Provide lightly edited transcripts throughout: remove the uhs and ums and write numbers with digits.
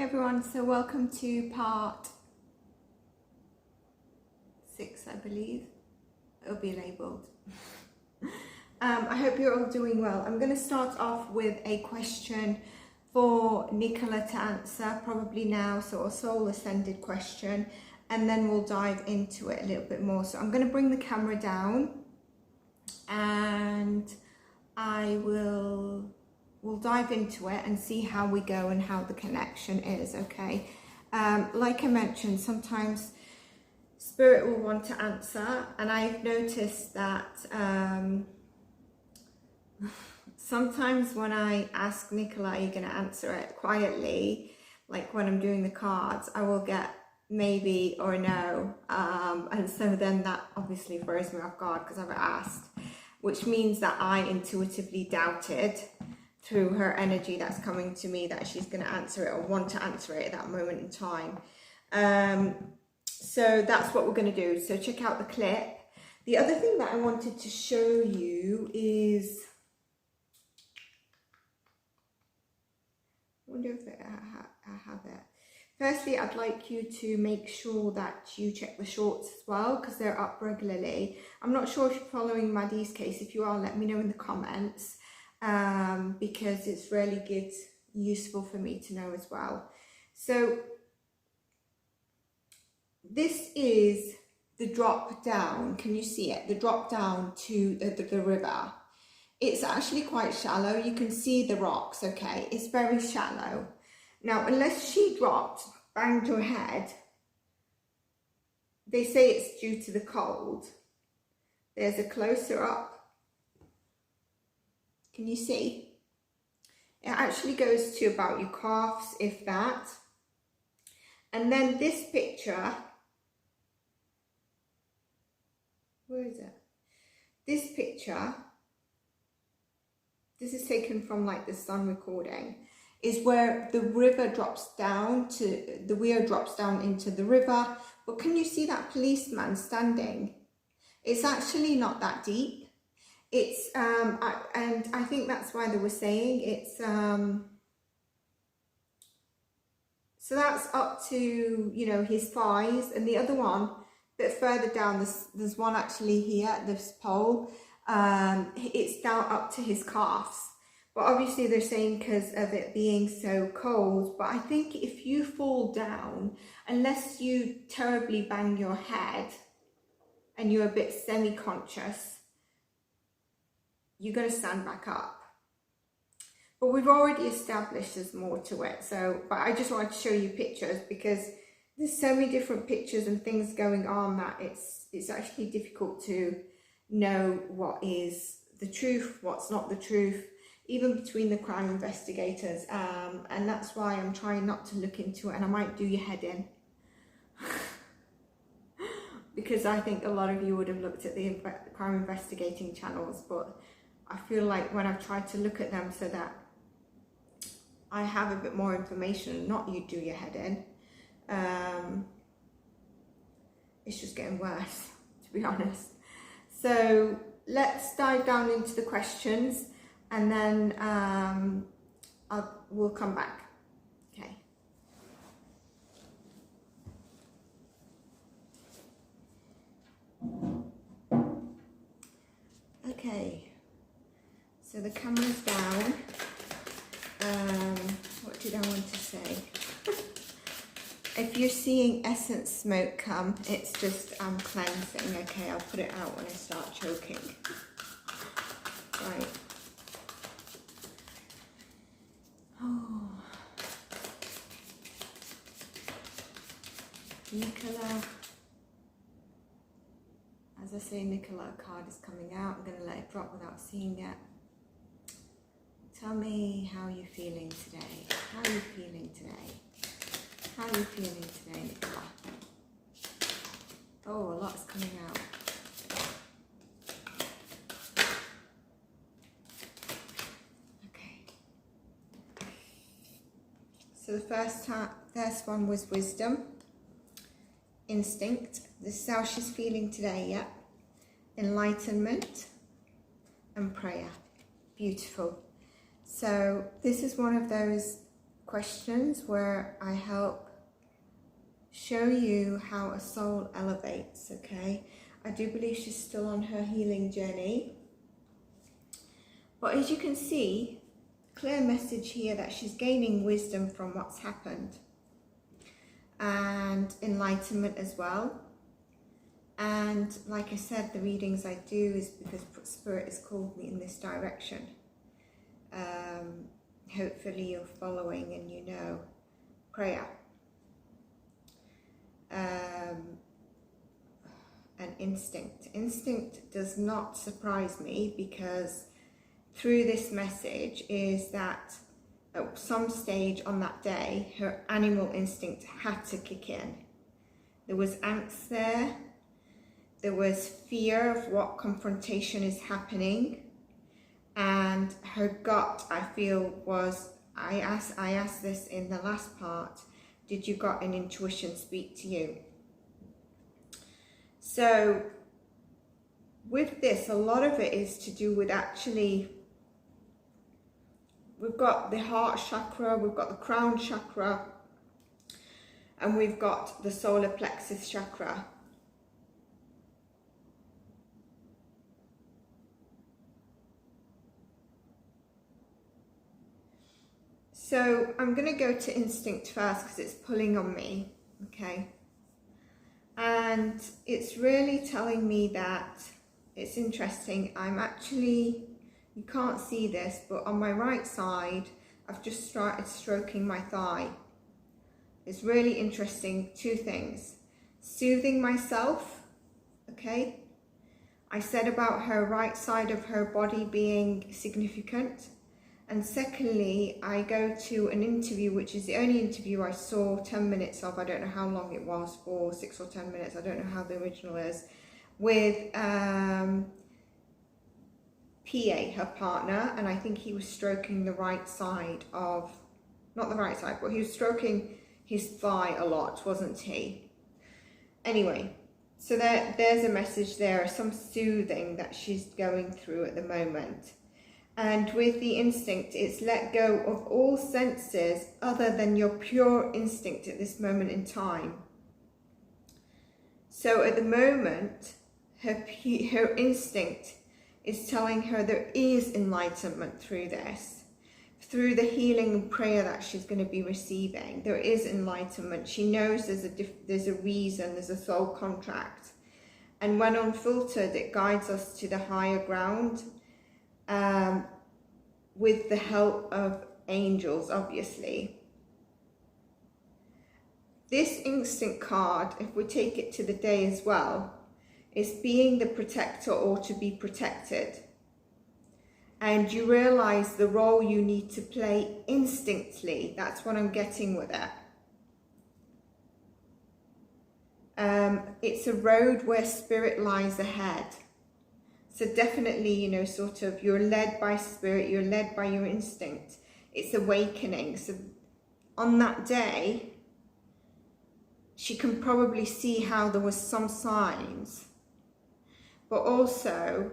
everyone, so welcome to part 6, I believe. It'll be labelled. I hope you're all doing well. I'm going to start off with a question for Nicola to answer, probably now, so a soul ascended question, and then we'll dive into it a little bit more. So I'm going to bring the camera down and we'll dive into it and see how we go and how the connection is, okay? Like I mentioned, sometimes Spirit will want to answer, and I've noticed that sometimes when I ask Nicola, are you going to answer it quietly, like when I'm doing the cards, I will get maybe or no, and so then that obviously throws me off guard because I've asked, which means that I intuitively doubted through her energy that's coming to me that she's going to answer it or want to answer it at that moment in time. So that's what we're going to do. So check out the clip. The other thing that I wanted to show you is, I wonder if I have it. Firstly, I'd like you to make sure that you check the shorts as well, because they're up regularly. I'm not sure if you're following Maddie's case. If you are, let me know in the comments, because it's really good, useful for me to know as well. So this is the drop down. Can you see it? The drop down to the river. It's actually quite shallow. You can see the rocks, okay? It's very shallow. Now, unless she dropped, banged her head, they say it's due to the cold. There's a closer up. Can you see? It actually goes to about your calves, if that. And then this picture, where is it? This picture, this is taken from like the sun recording, is where the river drops down to, the weir drops down into the river. But can you see that policeman standing? It's actually not that deep. It's, and I think that's why they were saying it's, so that's up to, you know, his thighs, and the other one, a bit further down, there's one actually here at this pole, it's down up to his calves. But obviously they're saying because of it being so cold, but I think if you fall down, unless you terribly bang your head and you're a bit semi-conscious, you're going to stand back up. But we've already established there's more to it. So, but I just wanted to show you pictures because there's so many different pictures and things going on that it's actually difficult to know what is the truth, what's not the truth, even between the crime investigators, and that's why I'm trying not to look into it, and I might do your head in because I think a lot of you would have looked at the crime investigating channels, but I feel like when I've tried to look at them so that I have a bit more information, not you do your head in, it's just getting worse, to be honest. So let's dive down into the questions, and then we'll come back. Okay. Okay. So the camera's down. What did I want to say? If you're seeing essence smoke come, it's just I'm cleansing. Okay, I'll put it out when I start choking. Right. Oh, Nicola, as I say, Nicola, a card is coming out. I'm going to let it drop without seeing it. Tell me how you're feeling today. How are you feeling today? How are you feeling today, Nicola? Oh, a lot's coming out. So the first one was wisdom, instinct. This is how she's feeling today, yeah? Enlightenment and prayer. Beautiful. So this is one of those questions where I help show you how a soul elevates, okay? I do believe she's still on her healing journey. But as you can see, clear message here that she's gaining wisdom from what's happened. And enlightenment as well. And like I said, the readings I do is because Spirit has called me in this direction. Hopefully you're following and you know prayer. And instinct. Instinct does not surprise me, because through this message is that at some stage on that day, her animal instinct had to kick in. There was angst there. There was fear of what confrontation is happening. And her gut, I feel, was, I asked this in the last part, did your gut and intuition speak to you? So with this, a lot of it is to do with actually, we've got the heart chakra, we've got the crown chakra, and we've got the solar plexus chakra. So I'm going to go to instinct first because it's pulling on me, okay? And it's really telling me that, it's interesting, I'm actually, you can't see this, but on my right side, I've just started stroking my thigh. It's really interesting, two things. Soothing myself, okay? I said about her right side of her body being significant. And secondly, I go to an interview, which is the only interview I saw 10 minutes of. I don't know how long it was for, 6 or 10 minutes. I don't know how the original is. With PA, her partner. And I think he was stroking the right side of, not the right side, but he was stroking his thigh a lot, wasn't he? Anyway, so there's a message there, some soothing that she's going through at the moment. And with the instinct, it's let go of all senses other than your pure instinct at this moment in time. So at the moment, her instinct is telling her there is enlightenment through this. Through the healing and prayer that she's going to be receiving, there is enlightenment. She knows there's a reason, there's a soul contract. And when unfiltered, it guides us to the higher ground. With the help of angels, obviously. This instinct card, if we take it to the day as well, is being the protector or to be protected. And you realize the role you need to play instinctively. That's what I'm getting with it. It's a road where spirit lies ahead. So definitely, you know, sort of, you're led by spirit, you're led by your instinct. It's awakening. So on that day, she can probably see how there was some signs, but also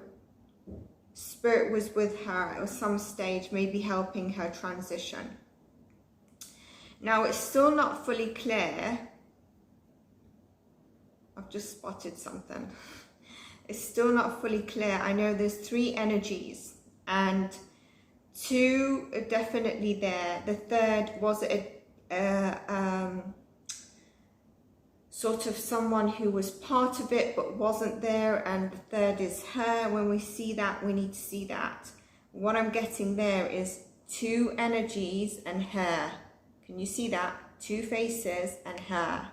spirit was with her at some stage, maybe helping her transition. Now it's still not fully clear. I've just spotted something. It's still not fully clear. I know there's 3 energies and 2 are definitely there. The third was sort of someone who was part of it but wasn't there, and the third is her. When we see that, we need to see that. What I'm getting there is 2 energies and her. Can you see that? 2 faces and her.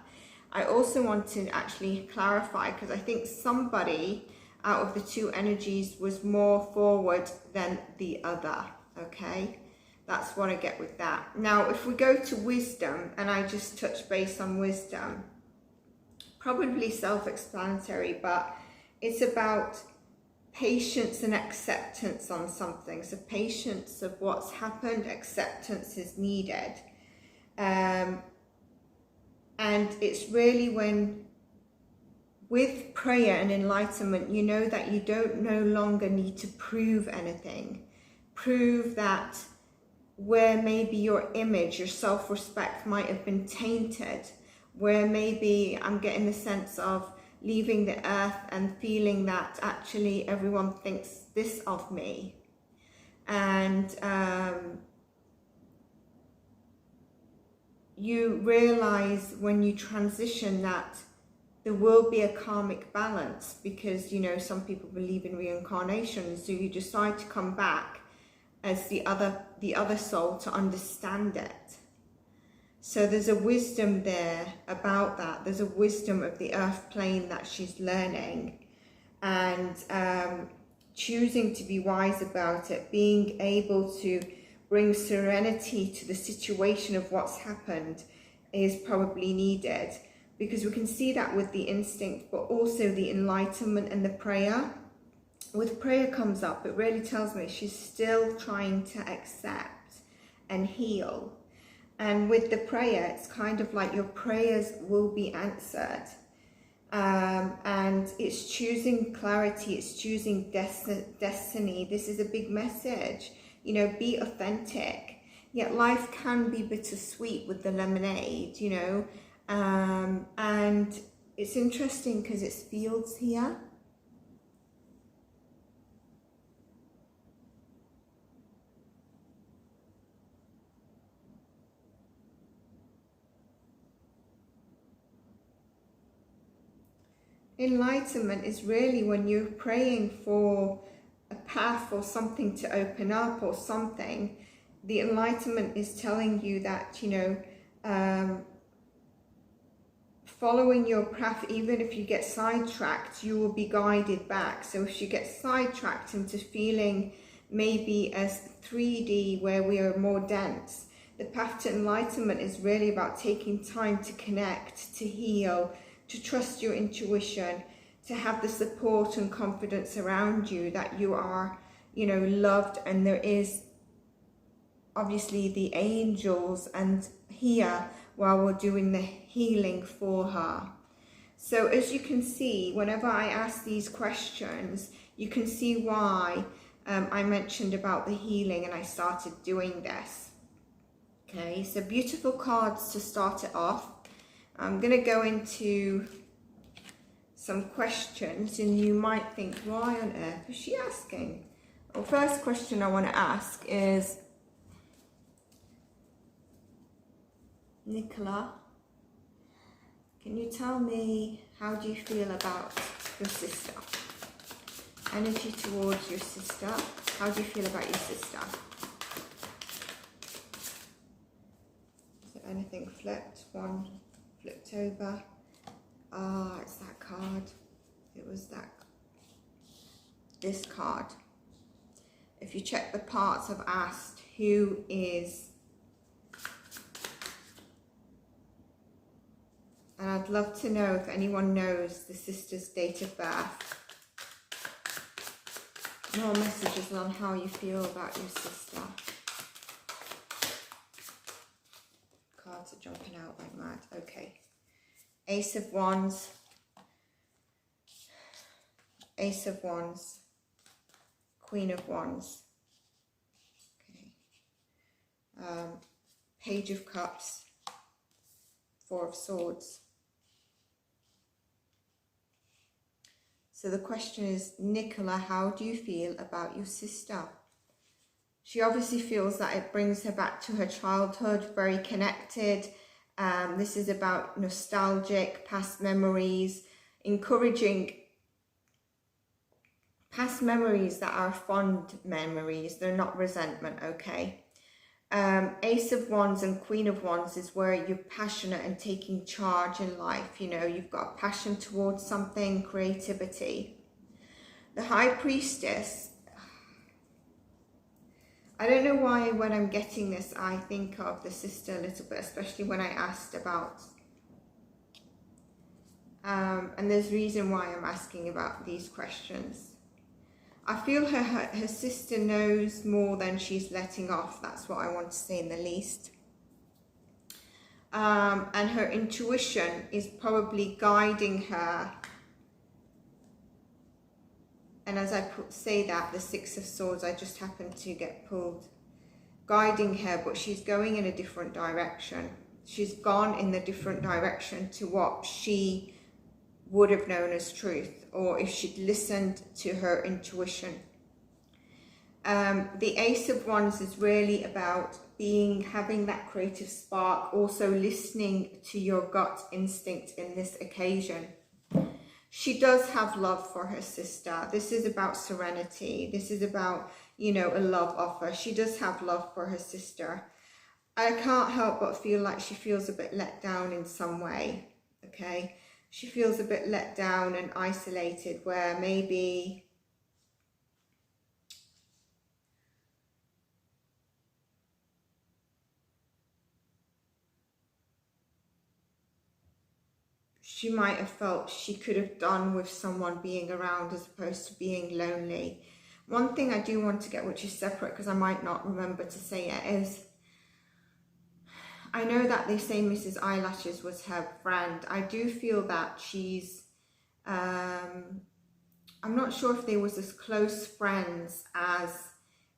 I also want to actually clarify, because I think somebody out of the 2 energies was more forward than the other, okay? That's what I get with that. Now, if we go to wisdom, and I just touch base on wisdom, probably self-explanatory, but it's about patience and acceptance on something. So patience of what's happened, acceptance is needed. And it's really when, with prayer and enlightenment, you know that you don't no longer need to prove anything. Prove that where maybe your image, your self-respect might have been tainted, where maybe I'm getting the sense of leaving the earth and feeling that actually everyone thinks this of me. And you realize when you transition that there will be a karmic balance, because, you know, some people believe in reincarnation, so you decide to come back as the other soul to understand it. So there's a wisdom there about that. There's a wisdom of the earth plane that she's learning, and choosing to be wise about it, being able to bring serenity to the situation of what's happened is probably needed, because we can see that with the instinct, but also the enlightenment and the prayer. With prayer comes up, it really tells me she's still trying to accept and heal. And with the prayer, it's kind of like your prayers will be answered. And it's choosing clarity, it's choosing destiny. This is a big message. You know, be authentic. Yet life can be bittersweet with the lemonade, you know. And it's interesting because it's fields here. Enlightenment is really when you're praying for a path or something to open up or something. The enlightenment is telling you that, you know, following your path, even if you get sidetracked, you will be guided back. So if you get sidetracked into feeling maybe as 3D where we are more dense, the path to enlightenment is really about taking time to connect, to heal, to trust your intuition, to have the support and confidence around you that you are, you know, loved, and there is obviously the angels and here while we're doing the healing for her. So as you can see, whenever I ask these questions, you can see why I mentioned about the healing and I started doing this. Okay, so beautiful cards to start it off. I'm going to go into some questions, and you might think, why on earth is she asking? Well, first question I want to ask is, Nicola, can you tell me, how do you feel about your sister? Energy towards your sister. How do you feel about your sister? Is there anything flipped? One flipped over. Ah, it's that card. It was this card. If you check the parts, I've asked who is, and I'd love to know if anyone knows the sister's date of birth. More messages on how you feel about your sister. Cards are jumping out like mad. Okay. Ace of Wands. Ace of Wands. Queen of Wands. Okay. Page of Cups. Four of Swords. So the question is, Nicola, how do you feel about your sister? She obviously feels that it brings her back to her childhood, very connected. This is about nostalgic, past memories, encouraging past memories that are fond memories. They're not resentment, okay? Ace of Wands and Queen of Wands is where you're passionate and taking charge in life. You know, you've got a passion towards something, creativity. The High Priestess. I don't know why when I'm getting this, I think of the sister a little bit, especially when I asked about, and there's a reason why I'm asking about these questions. I feel her sister knows more than she's letting off. That's what I want to say in the least. And her intuition is probably guiding her. And as I say that, the Six of Swords, I just happened to get pulled guiding her, but she's going in a different direction. She's gone in the different direction to what she would have known as truth, or if she'd listened to her intuition. The Ace of Wands is really about having that creative spark, also listening to your gut instinct in this occasion. She does have love for her sister. This is about serenity. This is about, you know, a love offer. She does have love for her sister. I can't help but feel like she feels a bit let down in some way, okay? She feels a bit let down and isolated, where maybe she might have felt she could have done with someone being around as opposed to being lonely. One thing I do want to get, which is separate because I might not remember to say it, is I know that they say Mrs. Eyelashes was her friend. I do feel that she's, I'm not sure if they was as close friends as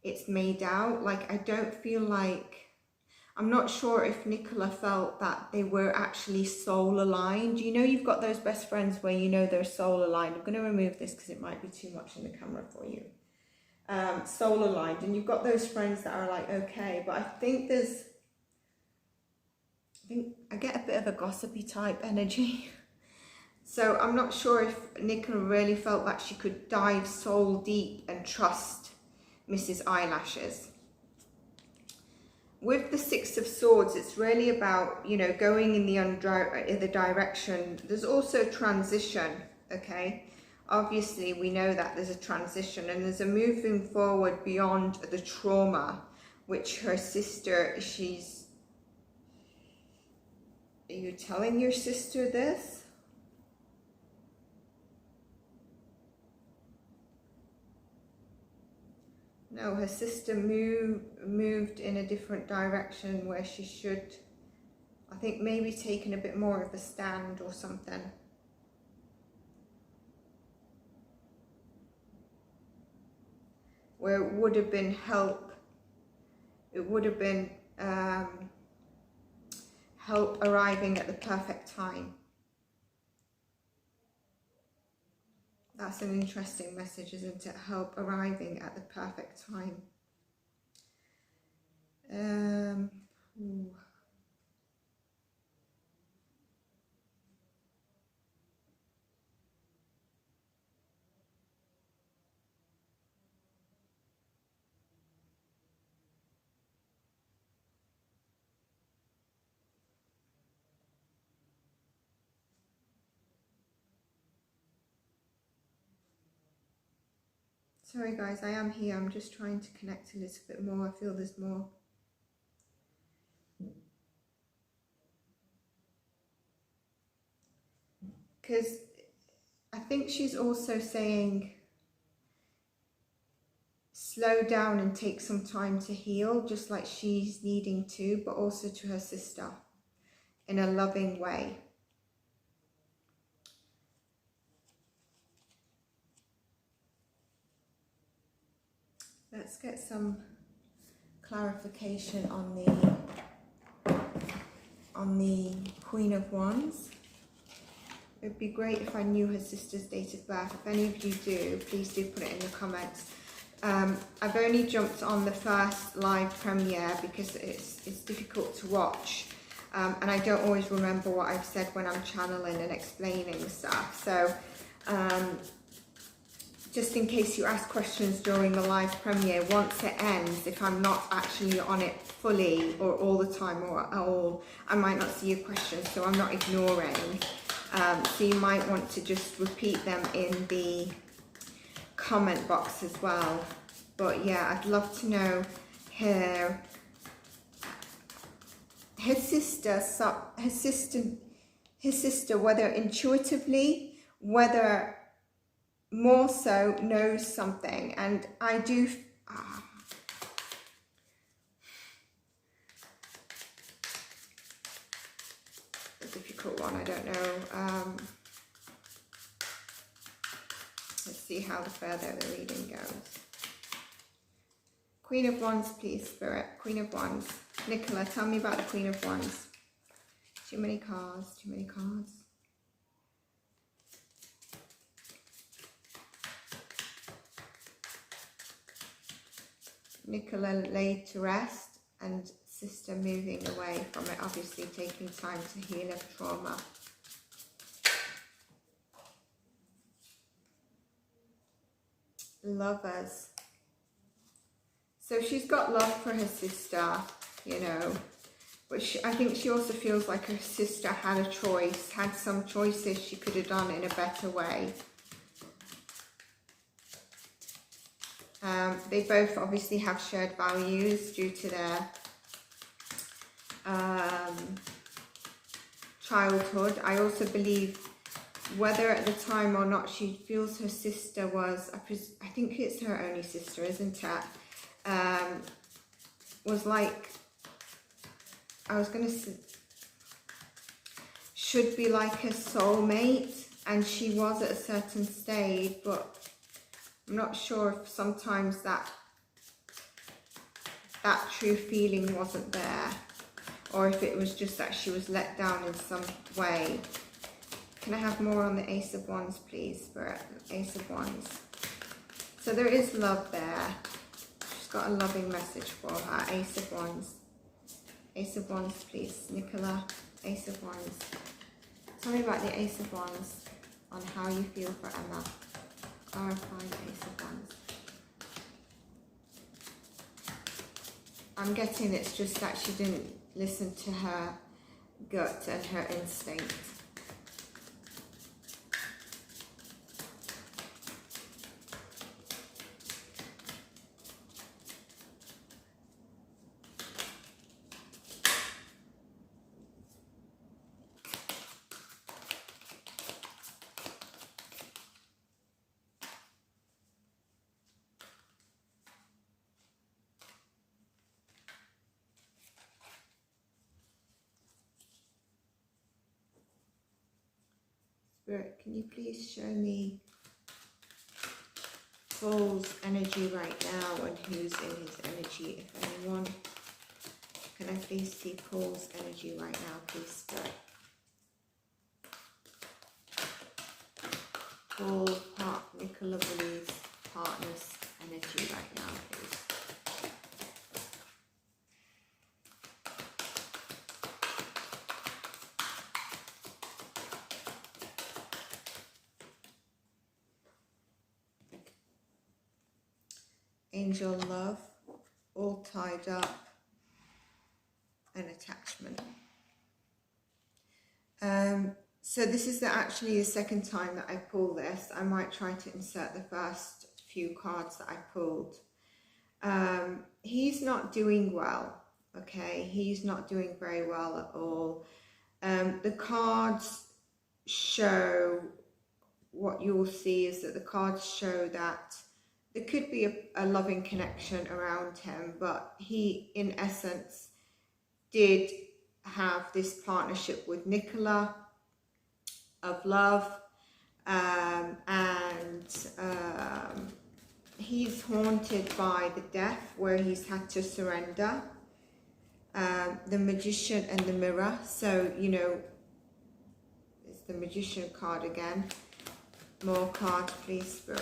it's made out. Like, I don't feel like, I'm not sure if Nicola felt that they were actually soul aligned. You know, you've got those best friends where you know they're soul aligned. I'm going to remove this because it might be too much in the camera for you. Soul aligned, and you've got those friends that are like, okay, but I think I get a bit of a gossipy type energy. So I'm not sure if Nicola really felt that she could dive soul deep and trust Mrs. Eyelashes. With the Six of Swords, it's really about, you know, going in the direction. There's also transition, okay? Obviously, we know that there's a transition and there's a moving forward beyond the trauma, which her sister, are you telling your sister this? No, her sister moved in a different direction where she should, I think, maybe taken a bit more of a stand or something. Where it would have been help, it would have been help arriving at the perfect time. That's an interesting message, isn't it? Help arriving at the perfect time. Sorry guys, I am here. I'm just trying to connect a little bit more. I feel there's more. Because I think she's also saying slow down and take some time to heal, just like she's needing to, but also to her sister in a loving way. Let's get some clarification on the Queen of Wands. It would be great if I knew her sister's date of birth. If any of you do, please do put it in the comments. I've only jumped on the first live premiere because it's difficult to watch, and I don't always remember what I've said when I'm channeling and explaining stuff. So just in case you ask questions during the live premiere, once it ends, if I'm not actually on it fully or all the time or at all, I might not see your questions, so I'm not ignoring. So you might want to just repeat them in the comment box as well. But yeah, I'd love to know her sister, whether intuitively, whether more so knows something. And I do a difficult one, I don't know. Let's see how the further the reading goes. Queen of Wands, please, Spirit. Queen of Wands. Nicola, tell me about the Queen of Wands. Too many cards, too many cards. Nicola laid to rest and sister moving away from it, obviously taking time to heal her trauma. Lovers. So she's got love for her sister, you know, but I think she also feels like her sister had a choice, had some choices she could have done in a better way. They both obviously have shared values due to their childhood. I also believe, whether at the time or not, she feels her sister was, I think it's her only sister, isn't it? Was like, I was going to say, should be like a soulmate, and she was at a certain stage, but I'm not sure if sometimes that true feeling wasn't there, or if it was just that she was let down in some way. Can I have more on the Ace of Wands, please, Spirit? Ace of Wands. So there is love there. She's got a loving message for her. Ace of Wands. Ace of Wands, please. Nicola, Ace of Wands. Tell me about the Ace of Wands, on how you feel for Emma. Clarifying Ace of Wands. I'm getting it's just that she didn't listen to her gut and her instinct. Spirit, can you please show me Paul's energy right now and who's in his energy, if anyone? Can I please see Paul's energy right now, please, Spirit? Paul, Nicola Bulley's partner's energy right now, please. Angel love, all tied up, and attachment. So this is actually the second time that I pull this. I might try to insert the first few cards that I pulled. He's not doing well, okay? He's not doing very well at all. The cards show, what you'll see is that the cards show that there could be a loving connection around him, but he, in essence, did have this partnership with Nicola of love, and he's haunted by the death where he's had to surrender. The Magician and the Mirror. So, you know, it's the Magician card again. More cards, please, Spirit.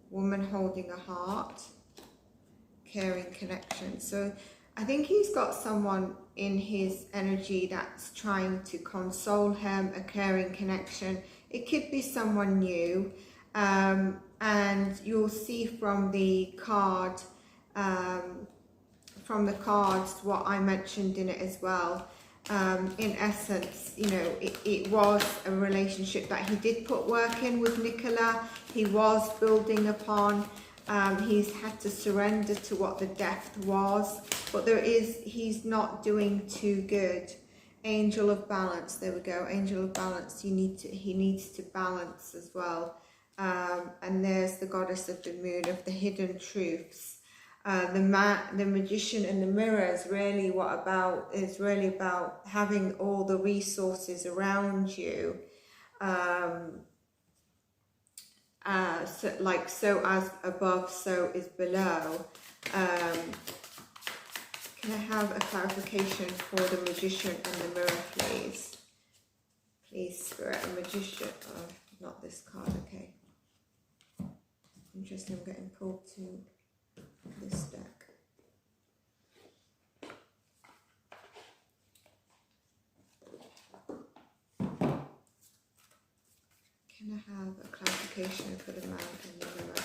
Woman holding a heart, caring connection. So I think he's got someone in his energy that's trying to console him, a caring connection. It could be someone new, and you'll see from the card, from the cards, what I mentioned in it as well. In essence, you know, it was a relationship that he did put work in with Nicola. He was building upon. He's had to surrender to what the depth was, but he's not doing too good. Angel of balance, there we go. Angel of balance. He needs to balance as well. And there's the goddess of the moon, of the hidden truths. The Magician and the Mirror is really about having all the resources around you, So, like, so as above, so is below. Can I have a clarification for the Magician and the Mirror, please? Please, Spirit, a Magician. Oh, not this card, okay. Interesting, I'm getting pulled to this deck. Can I have a clarification for the Man in the Mirror?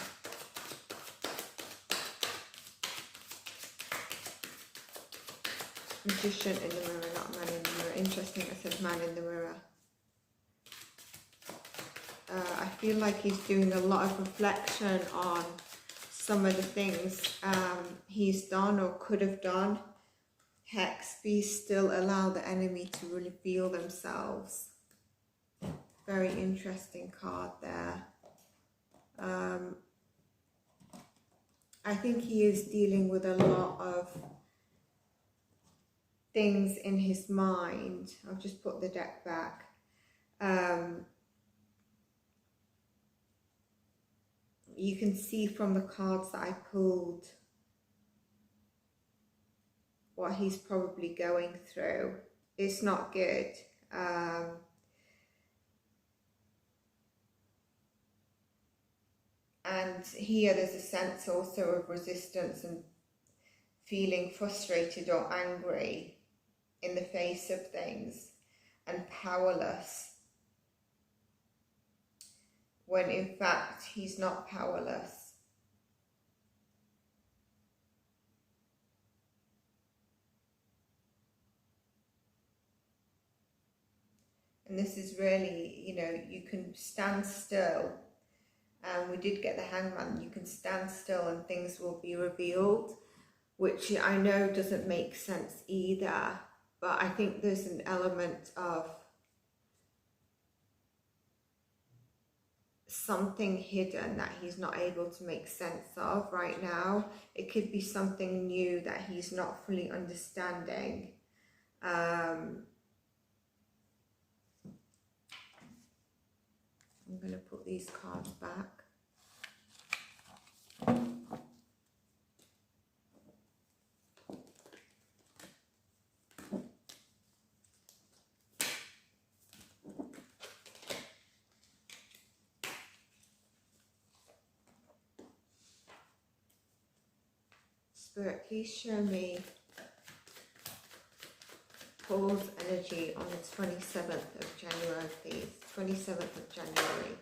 Magician in the Mirror, not Man in the Mirror. Interesting, I said Man in the Mirror. I feel like he's doing a lot of reflection on some of the things he's done or could have done. Hex, be still, allow the enemy to really feel themselves. Very interesting card there. I think he is dealing with a lot of things in his mind. I'll just put the deck back. You can see from the cards that I pulled what he's probably going through. It's not good. And here there's a sense also of resistance and feeling frustrated or angry in the face of things and powerless, when in fact he's not powerless. And this is really, you know, you can stand still. And we did get the Hangman. You can stand still and things will be revealed, which I know doesn't make sense either. But I think there's an element of something hidden that he's not able to make sense of right now. It could be something new that he's not fully understanding. I'm going to put these cards back. Spirit, please show me Paul's energy on the 27th of January, please. 27th of January.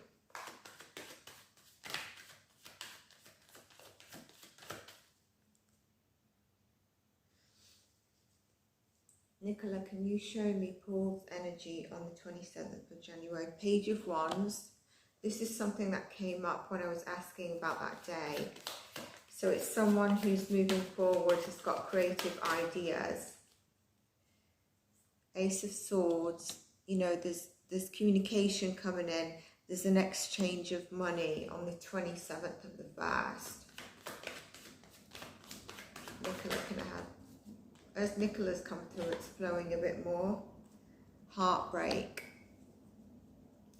Nicola, can you show me Paul's energy on the 27th of January? Page of Wands. This is something that came up when I was asking about that day. So it's someone who's moving forward, has got creative ideas. Ace of Swords, you know, there's communication coming in. There's an exchange of money on the 27th of the 1st. Nicola, can I have, as Nicola's come through, it's flowing a bit more. Heartbreak.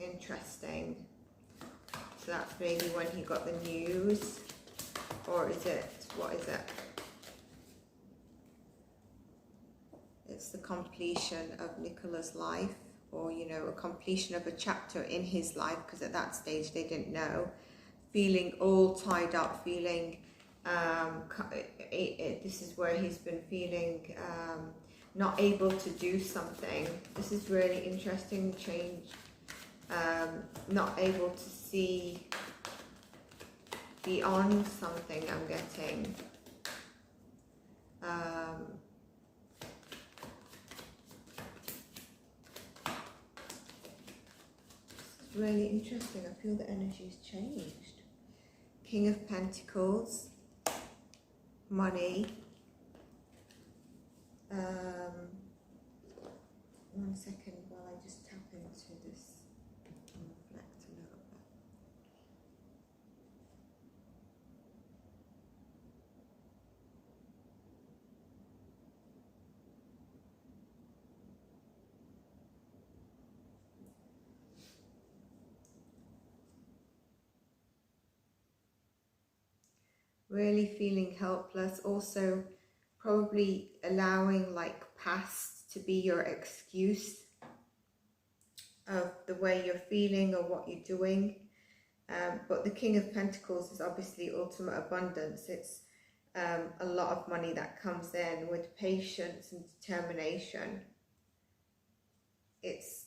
Interesting. So that's maybe when he got the news. Or is it, what is it? It's the completion of Nicola's life, or, you know, a completion of a chapter in his life, because at that stage they didn't know. Feeling all tied up, feeling, this is where he's been feeling not able to do something. This is really interesting, change. Not able to see beyond something, I'm getting. It's really interesting. I feel the energy's changed. King of Pentacles, money. 1 second while I just tap into this and reflect a little bit. really feeling helpless. Also probably allowing like past to be your excuse of the way you're feeling or what you're doing. But the King of Pentacles is obviously ultimate abundance. It's a lot of money that comes in with patience and determination. It's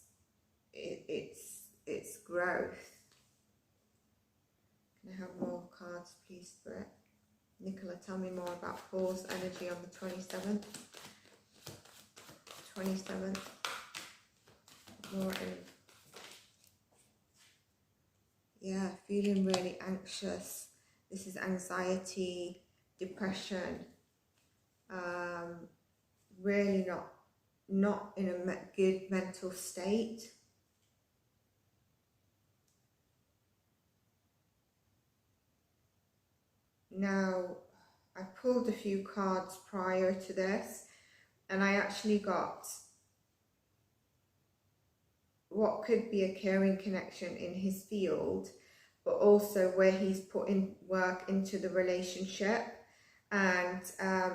growth. Can I have more cards, please, Spirit? Nicola, tell me more about Paul's energy on the 27th. 27th. More in. Yeah, feeling really anxious. This is anxiety, depression. Really not in a good mental state. Now, I pulled a few cards prior to this, and I actually got what could be a caring connection in his field, but also where he's putting work into the relationship, and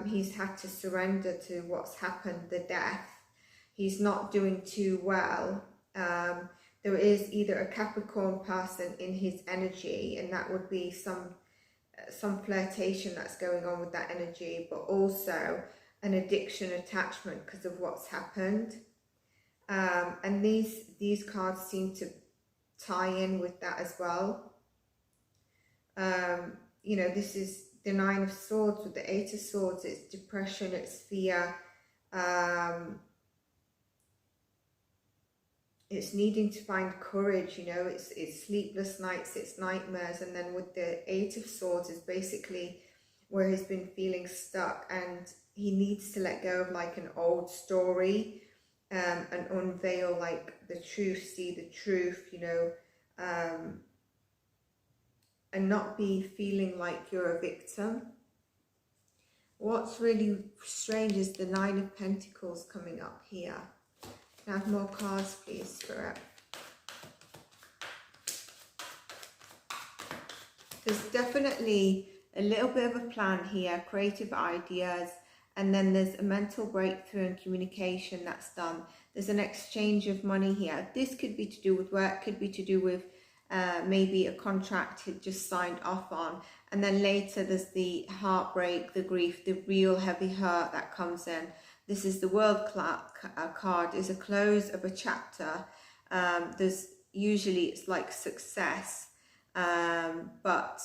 he's had to surrender to what's happened, the death. He's not doing too well. There is either a Capricorn person in his energy, and that would be some flirtation that's going on with that energy, but also an addiction attachment because of what's happened. And these cards seem to tie in with that as well. You know, this is the Nine of Swords with the Eight of Swords. It's depression, it's fear, it's needing to find courage, you know, it's sleepless nights, it's nightmares. And then with the Eight of Swords is basically where he's been feeling stuck, and he needs to let go of like an old story, and unveil like the truth, see the truth, you know, and not be feeling like you're a victim. What's really strange is the Nine of Pentacles coming up here. Can I have more cards, please, Spirit? There's definitely a little bit of a plan here, creative ideas, and then there's a mental breakthrough and communication that's done. There's an exchange of money here. This could be to do with work, could be to do with maybe a contract he just signed off on. And then later there's the heartbreak, the grief, the real heavy hurt that comes in. This is the World card, is a close of a chapter. There's usually, it's like success, but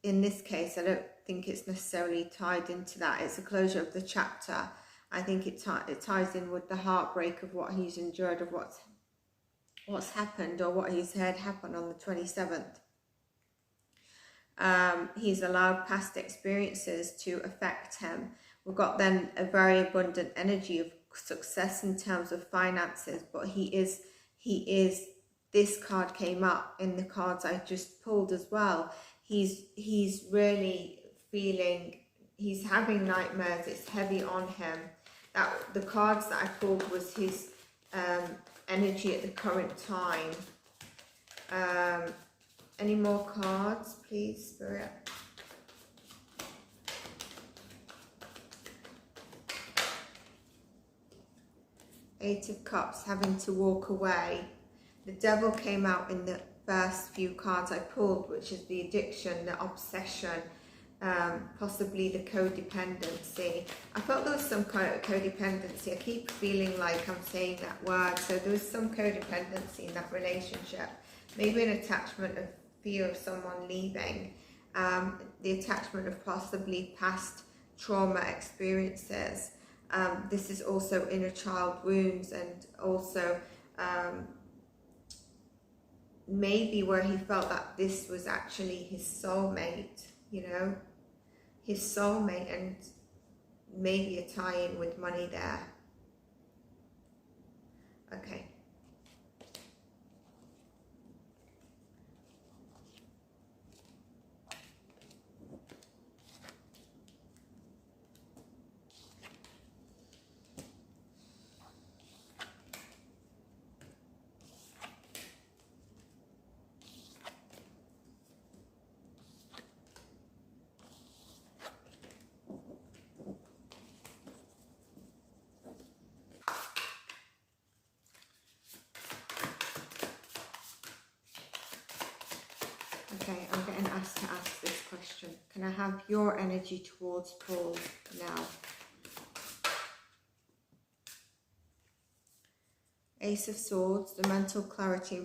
in this case, I don't think it's necessarily tied into that. It's a closure of the chapter. I think it ties in with the heartbreak of what he's endured, of what's happened, or what he's heard happen on the 27th. He's allowed past experiences to affect him. We've got then a very abundant energy of success in terms of finances, but he is, this card came up in the cards I just pulled as well. He's really feeling, he's having nightmares, it's heavy on him. That the cards that I pulled was his energy at the current time. Any more cards, please, Spirit? Eight of Cups, having to walk away. The Devil came out in the first few cards I pulled, which is the addiction, the obsession, possibly the codependency. I felt there was some kind of codependency. I keep feeling like I'm saying that word. So there was some codependency in that relationship. Maybe an attachment of fear of someone leaving. The attachment of possibly past trauma experiences. This is also inner child wounds, and also maybe where he felt that this was actually his soulmate, you know, his soulmate, and maybe a tie-in with money there. Okay. asked to ask this question. Can I have your energy towards Paul now? Ace of Swords, the mental clarity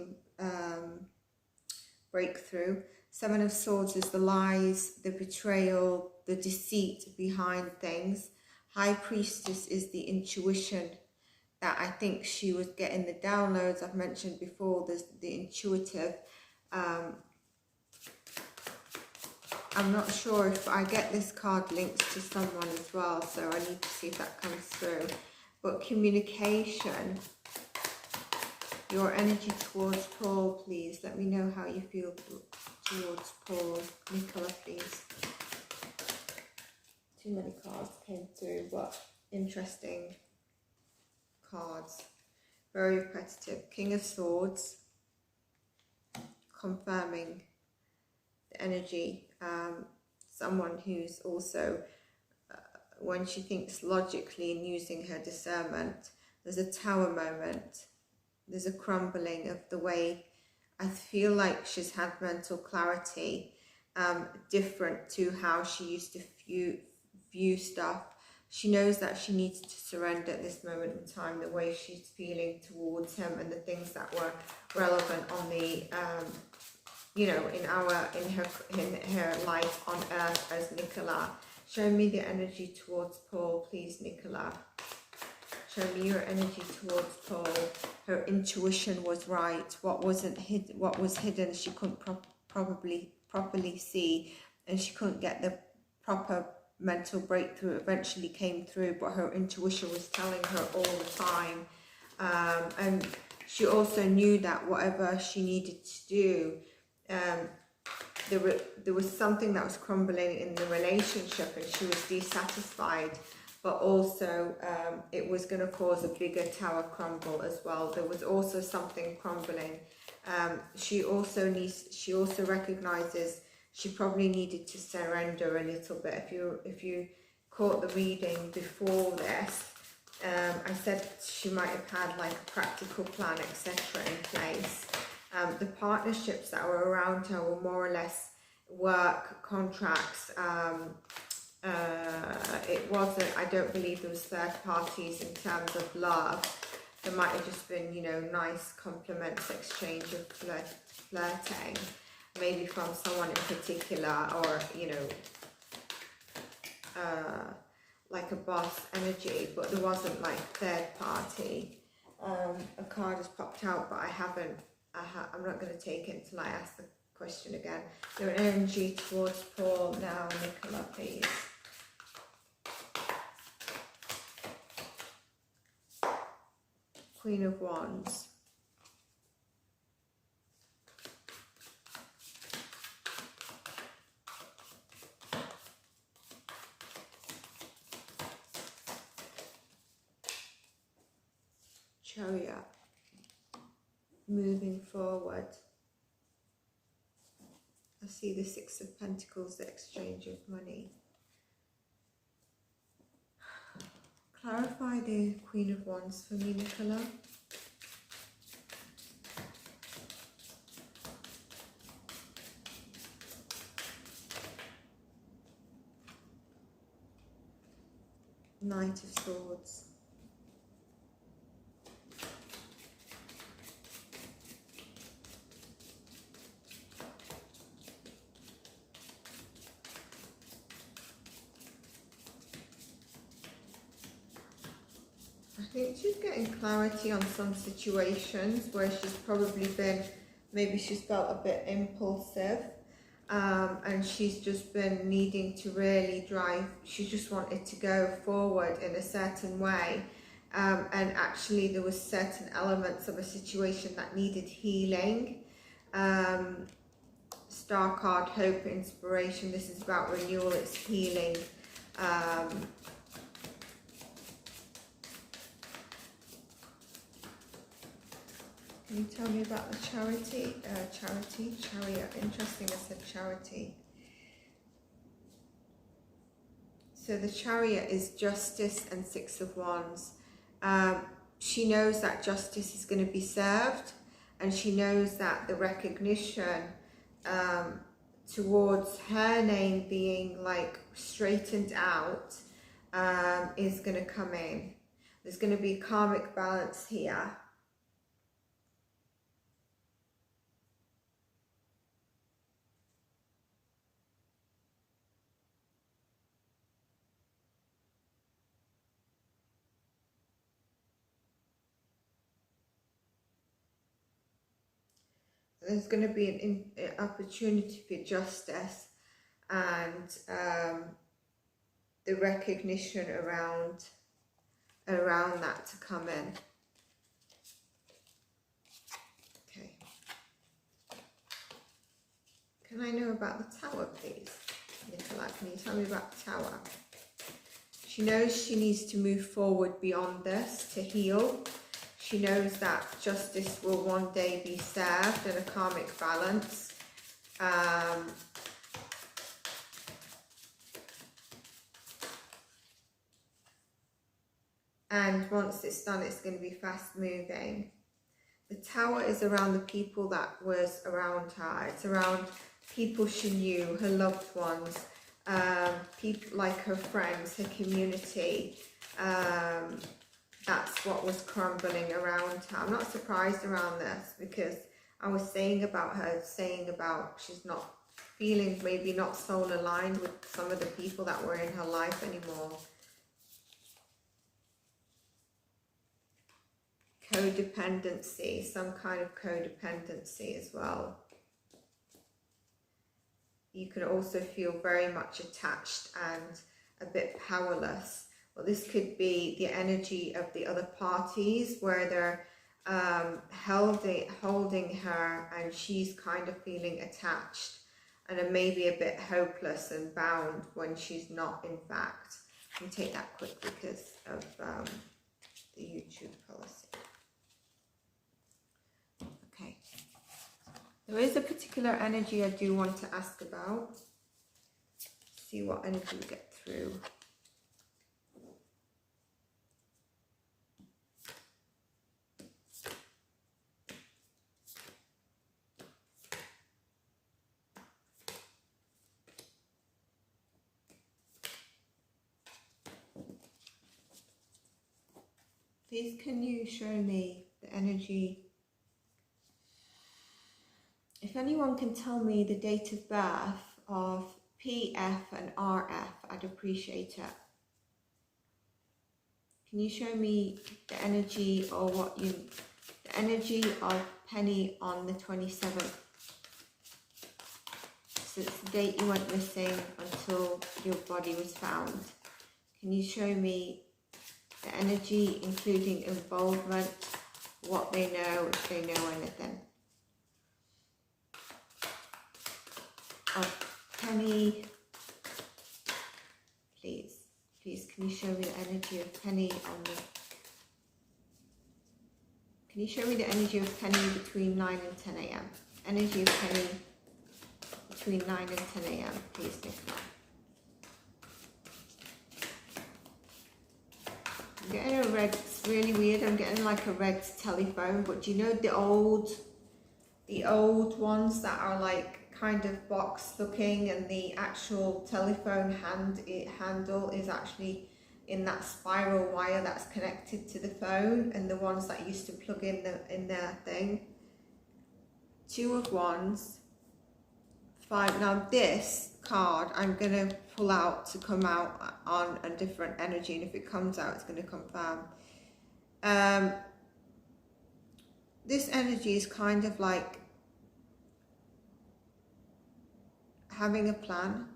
breakthrough. Seven of Swords is the lies, the betrayal, the deceit behind things. High Priestess is the intuition that I think she was getting the downloads I've mentioned before. There's the intuitive. I'm not sure if I get this card linked to someone as well, so I need to see if that comes through. But communication, your energy towards Paul, please. Let me know how you feel towards Paul. Nicola, please. Too many cards came through, but interesting cards. Very repetitive. King of Swords, confirming the energy. Someone who's also, when she thinks logically and using her discernment, there's a tower moment. There's a crumbling of the way I feel like she's had mental clarity, different to how she used to view stuff. She knows that she needs to surrender at this moment in time, the way she's feeling towards him and the things that were relevant on the, you know, in her life on earth as Nicola. Show me the energy towards Paul, please, Nicola. Show me your energy towards Paul. Her intuition was right. What wasn't hidden, what was hidden, she couldn't properly see, and she couldn't get the proper mental breakthrough. Eventually came through, but her intuition was telling her all the time. And she also knew that whatever she needed to do, there was something that was crumbling in the relationship, and she was dissatisfied. But also it was going to cause a bigger tower crumble as well. There was also something crumbling. She also recognizes she probably needed to surrender a little bit. If you caught the reading before this, I said she might have had like a practical plan, etc. in place. The partnerships that were around her were more or less work, contracts. It wasn't, I don't believe there was third parties in terms of love. There might have just been, you know, nice compliments, exchange of flirting, maybe from someone in particular, or, you know, like a boss energy, but there wasn't like third party. A card has popped out, but I'm not going to take it until I ask the question again. Your energy towards Paul now, Nicola, please. Queen of Wands. Chariot. Moving forward. I see the Six of Pentacles, the exchange of money. Clarify the Queen of Wands for me, Nicola. Knight of Swords. I think she's getting clarity on some situations where she's probably been, maybe she's felt a bit impulsive, and she's just been needing to really drive. She just wanted to go forward in a certain way, and actually there was certain elements of a situation that needed healing. Star card, hope, inspiration. This is about renewal, it's healing. Can you tell me about the chariot? Interesting, I said charity. So the chariot is justice and Six of Wands. She knows that justice is going to be served, and she knows that the recognition towards her name being like straightened out is going to come in. There's going to be karmic balance here. There's going to be an opportunity for justice and the recognition around that to come in. Okay. Can I know about the Tower, please? Nicola, can you tell me about the Tower? She knows she needs to move forward beyond this to heal. She knows that justice will one day be served in a karmic balance. And once it's done, it's going to be fast moving. The Tower is around the people that was around her. It's around people she knew, her loved ones, people like her friends, her community. That's what was crumbling around her. I'm not surprised around this, because I was saying about her, she's not feeling, maybe not soul aligned with some of the people that were in her life anymore. Codependency, some kind of codependency as well. You can also feel very much attached and a bit powerless. Well, this could be the energy of the other parties where they're holding her and she's kind of feeling attached and maybe a bit hopeless and bound when she's not, in fact. Let me take that quick because of the YouTube policy. Okay. There is a particular energy I do want to ask about. See what energy we get through. Please, can you show me the energy? If anyone can tell me the date of birth of PF and RF, I'd appreciate it. Can you show me the energy or the energy of Penny on the 27th? So it's the date you went missing until your body was found. Can you show me the energy, including involvement, what they know, if they know anything? Penny, please, can you show me the energy of Penny on the... Can you show me the energy of Penny between 9 and 10 a.m? Energy of Penny between 9 and 10 a.m, please, Nicola. I'm getting a red, it's really weird, I'm getting like a red telephone, but do you know the old ones that are like kind of box looking, and the actual telephone handle is actually in that spiral wire that's connected to the phone, and the ones that used to plug in their thing. 2 of Wands, 5. Now this card I'm going to pull out to come out on a different energy, and if it comes out it's going to confirm. This energy is kind of like having a plan,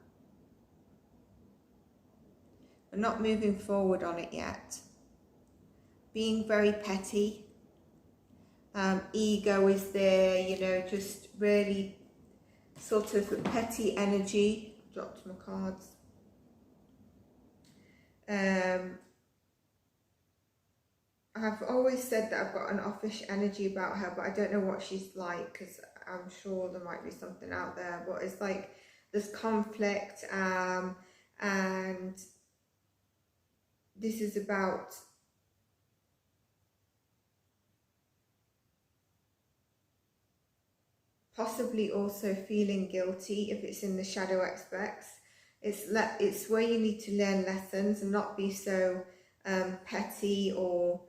but not moving forward on it yet. Being very petty. Ego is there, you know, just really sort of a petty energy. Dropped my cards. I've always said that I've got an offish energy about her, but I don't know what she's like, because I'm sure there might be something out there, but it's like there's conflict, and this is about possibly also feeling guilty if it's in the shadow aspects. It's where you need to learn lessons and not be so petty, or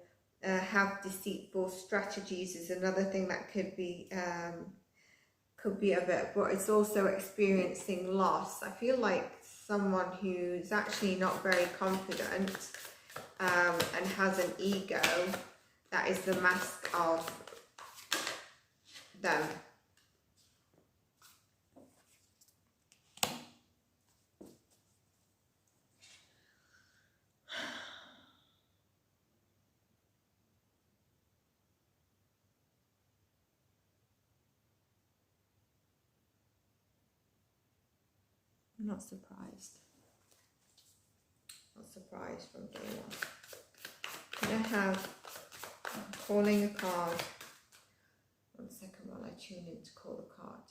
have deceitful strategies is another thing that could be of it. But it's also experiencing loss. I feel like someone who's actually not very confident and has an ego, that is the mask of them. I'm not surprised. Not surprised from day one. I have calling a card. 1 second while I tune in to call the card.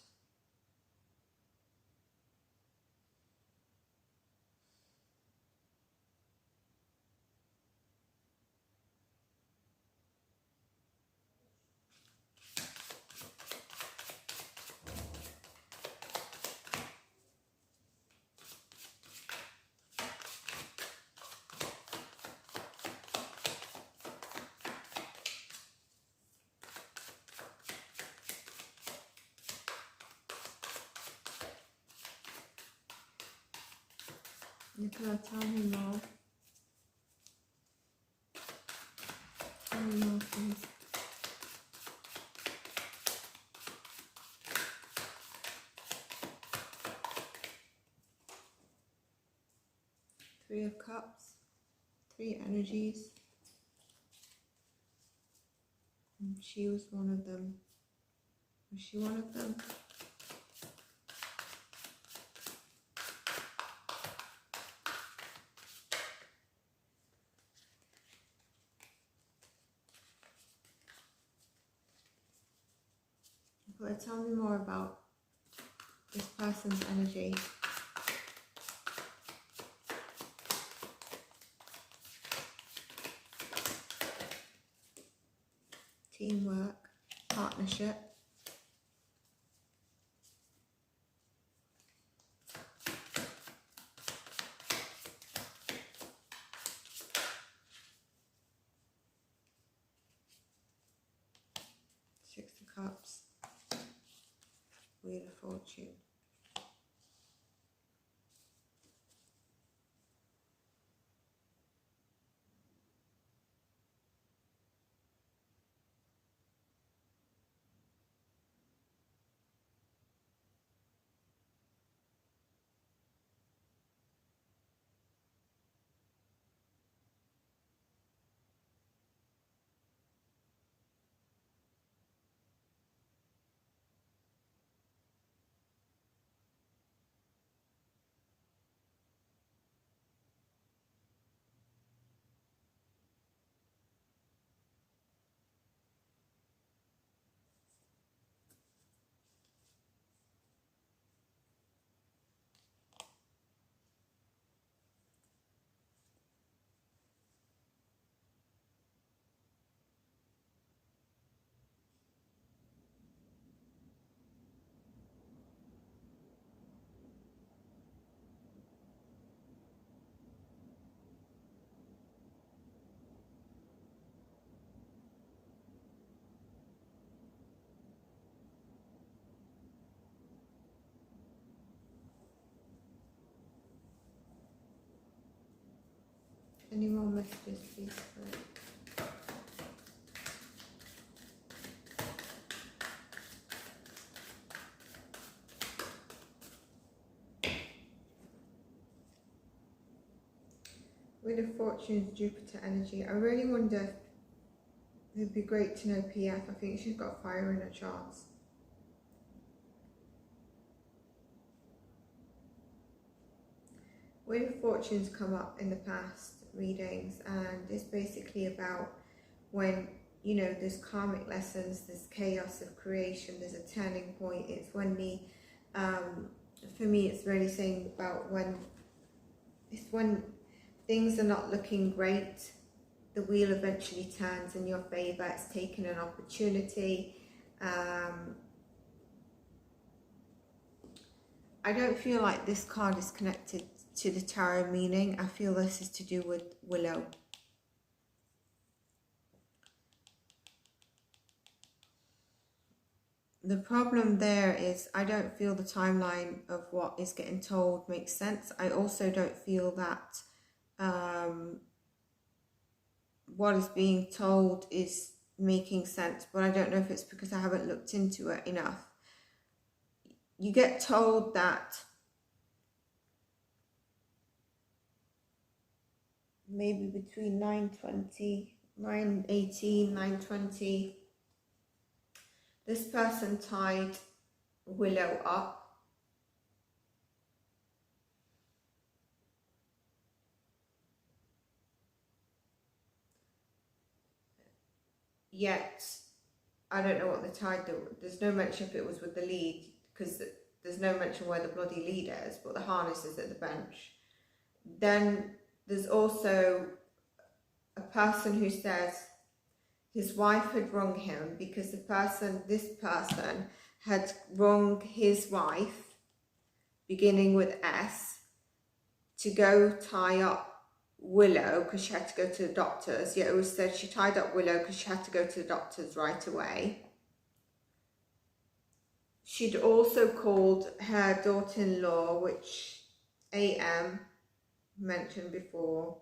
Nicola, tell me more. Tell me more, please. Three of Cups, 3 energies. And she was one of them. Was she one of them? But tell me more about this person's energy. Teamwork, partnership. Six of Cups. Wheel of Fortune. Any more messages, please? Wheel of Fortune's Jupiter energy. I really wonder if it'd be great to know PF. I think she's got fire in her charts. Wheel of Fortune's come up in the past readings, and it's basically about when, you know, there's karmic lessons, there's chaos of creation, there's a turning point. It's when the, for me, it's really saying about when things are not looking great, the wheel eventually turns in your favor. It's taken an opportunity. I don't feel like this card is connected to the tarot meaning. I feel this is to do with Willow. The problem there is I don't feel the timeline of what is getting told makes sense. I also don't feel that what is being told is making sense, but I don't know if it's because I haven't looked into it enough. You get told that maybe between 9:20, 9:18, 9:20, this person tied Willow up. Yet, I don't know what the tide, there's no mention if it was with the lead, because there's no mention where the bloody lead is, but the harness is at the bench. Then there's also a person who says his wife had rung him because this person had rung his wife, beginning with S, to go tie up Willow because she had to go to the doctors. Yeah, it was said she tied up Willow because she had to go to the doctors right away. She'd also called her daughter-in-law, which AM mentioned before,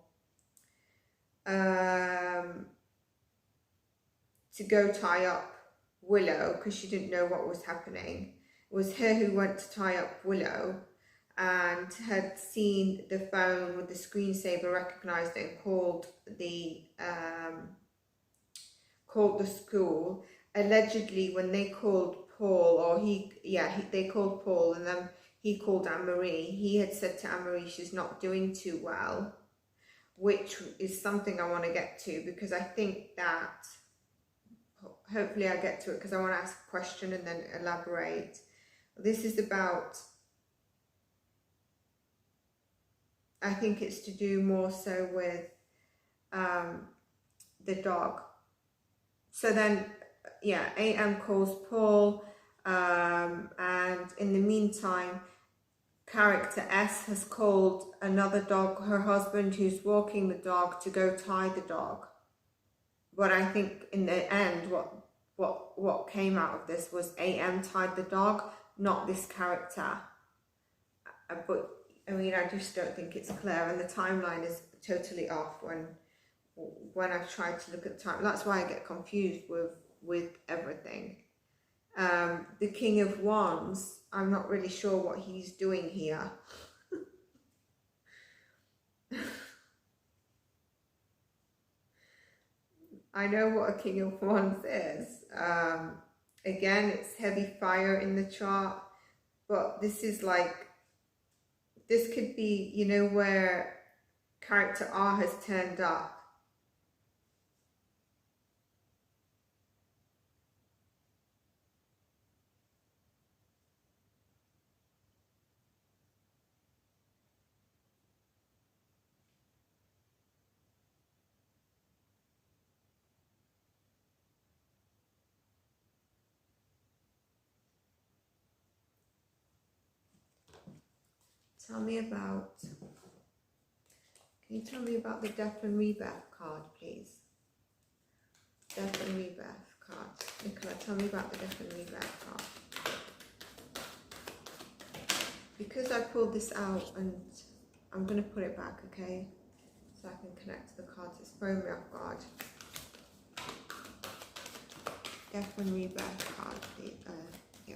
to go tie up Willow because she didn't know what was happening. It was her who went to tie up Willow and had seen the phone with the screensaver, recognised it and called the school. Allegedly, when they called Paul, or they called Paul, and then he called Anne-Marie. He had said to Anne-Marie she's not doing too well, which is something I want to get to, because I think that hopefully I get to it, because I want to ask a question and then elaborate. This is about, I think it's to do more so with the dog. So then, yeah, AM calls Paul, and in the meantime, character S has called another dog, her husband, who's walking the dog, to go tie the dog. But I think in the end, what came out of this was AM tied the dog, not this character. But I mean, I just don't think it's clear, and the timeline is totally off when I've tried to look at the time. That's why I get confused with everything. The King of Wands, I'm not really sure what he's doing here. I know what a King of Wands is. Again, it's heavy fire in the chart, but this is like, this could be, you know, where character R has turned up. Can you tell me about the Death and Rebirth card, please? Death and Rebirth card. Nicola, tell me about the Death and Rebirth card. Because I pulled this out, and I'm going to put it back, okay? So I can connect to the cards. It's throwing me off guard. Death and Rebirth card, please. Yeah.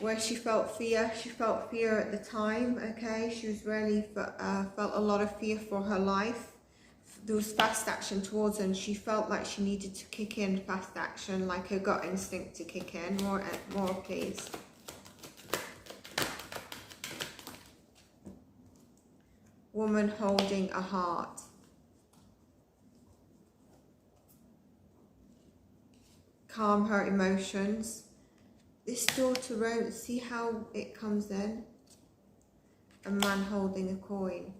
Where she felt fear at the time, okay? She was really felt a lot of fear for her life. There was fast action towards her, and she felt like she needed to kick in fast action, like her gut instinct to kick in. More please. Woman holding a heart. Calm her emotions. This daughter wrote, see how it comes in? A man holding a coin.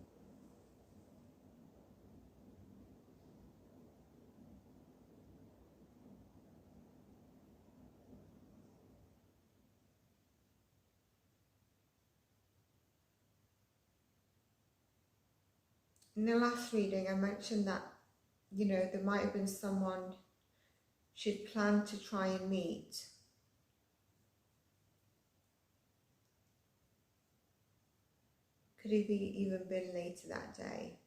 In the last reading, I mentioned that, you know, there might have been someone she'd planned to try and meet. Could have even been later that day.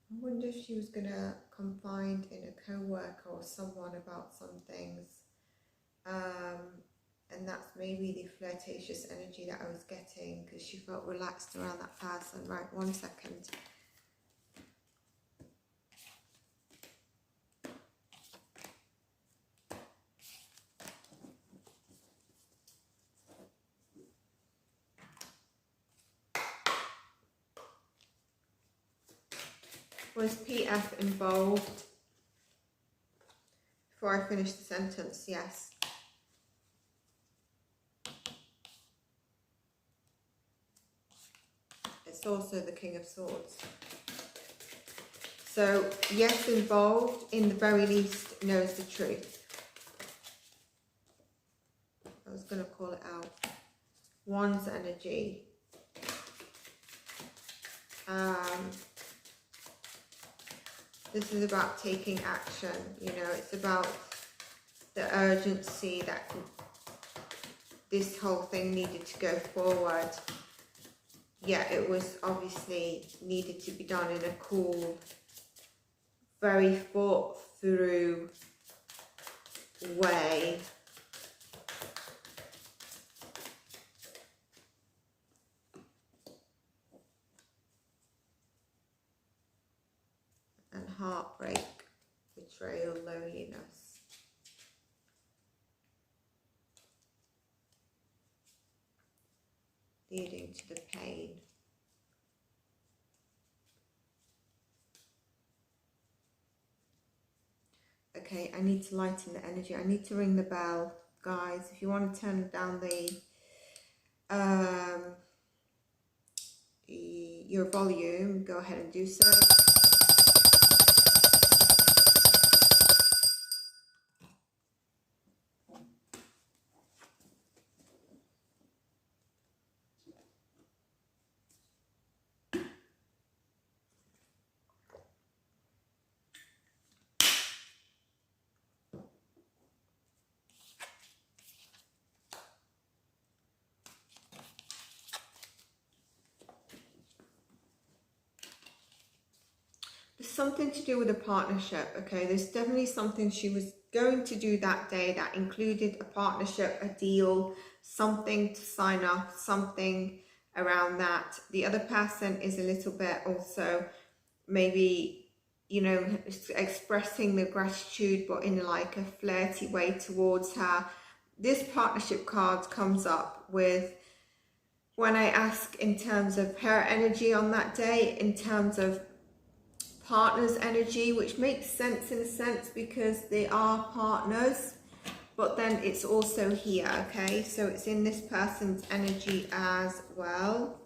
I wonder if she was going to confide in a co-worker or someone about some things. And that's maybe the flirtatious energy that I was getting, because she felt relaxed around that person. Right, 1 second. Was PF involved? Before I finish the sentence, yes. It's also the King of Swords. So, yes, involved, in the very least, knows the truth. I was going to call it out. One's energy. This is about taking action, you know, it's about the urgency that this whole thing needed to go forward. Yeah, it was obviously needed to be done in a cool, very thought through way. And heartbreak, betrayal, loneliness. Leading to the pain. Okay, I need to lighten the energy. I need to ring the bell, guys. If you want to turn down your volume, go ahead and do so. Something to do with a partnership, okay? There's definitely something she was going to do that day that included a partnership, a deal, something to sign off, something around that. The other person is a little bit also maybe, you know, expressing the gratitude, but in like a flirty way towards her. This partnership card comes up with, when I ask in terms of her energy on that day, in terms of partner's energy, which makes sense in a sense because they are partners, but then it's also here, okay? So it's in this person's energy as well.